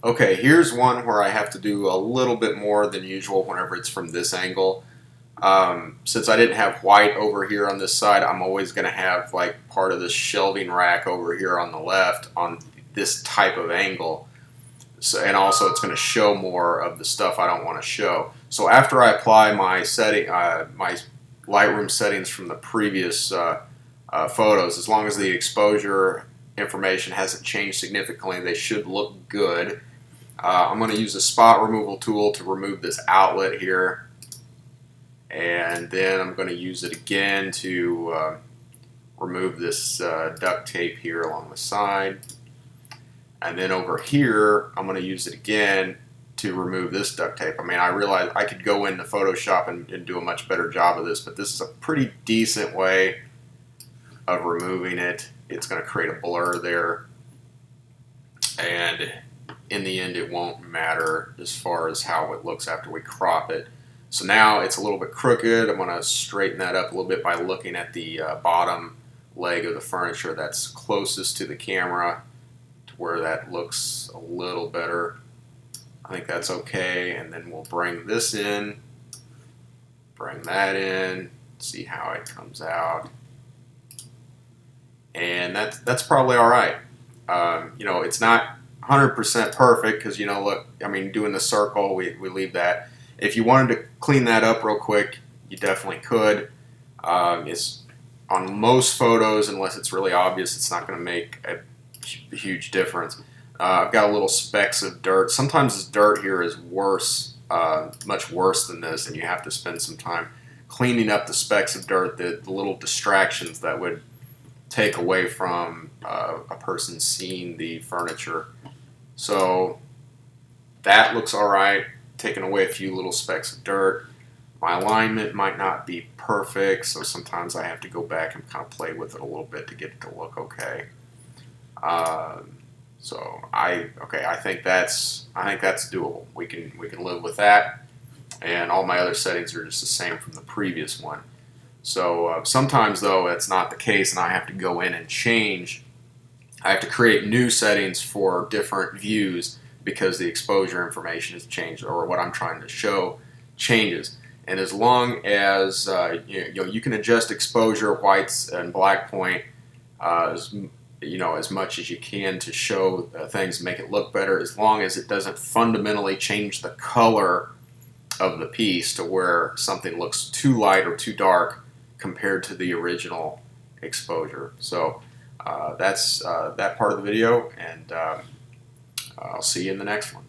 Okay, here's one where I have to do a little bit more than usual whenever it's from this angle. Since I didn't have white over here on this side, I'm always going to have like part of this shelving rack over here on the left on this type of angle. So, and also it's going to show more of the stuff I don't want to show. So after I apply my Lightroom settings from the previous photos, as long as the exposure information hasn't changed significantly, they should look good. I'm going to use a spot removal tool to remove this outlet here, and then I'm going to use it again to remove this duct tape here along the side. And then over here, I'm going to use it again to remove this duct tape. I mean, I realize I could go into Photoshop and do a much better job of this, but this is a pretty decent way of removing it. It's going to create a blur there, and in the end it won't matter as far as how it looks after we crop it. So now it's a little bit crooked. I'm going to straighten that up a little bit by looking at the bottom leg of the furniture that's closest to the camera, to where that looks a little better. I think that's okay, and then we'll bring this in, bring that in, see how it comes out. And that's probably all right. It's not 100% perfect because, look, I mean, doing the circle, we leave that. If you wanted to clean that up real quick, you definitely could. It's on most photos, unless it's really obvious, it's not going to make a huge difference. I've got a little specks of dirt. Sometimes this dirt here is worse, much worse than this, and you have to spend some time cleaning up the specks of dirt, the little distractions that would take away from a person seeing the furniture. So that looks all right, taking away a few little specks of dirt. My alignment might not be perfect, so sometimes I have to go back and kind of play with it a little bit to get it to look okay. I think that's doable. We can live with that, and all my other settings are just the same from the previous one. So sometimes, though, it's not the case, and I have to go in and change. I have to create new settings for different views because the exposure information has changed, or what I'm trying to show changes. And as long as you can adjust exposure, whites, and black point as much as you can to show things, make it look better, as long as it doesn't fundamentally change the color of the piece to where something looks too light or too dark compared to the original exposure. So that's that part of the video, and I'll see you in the next one.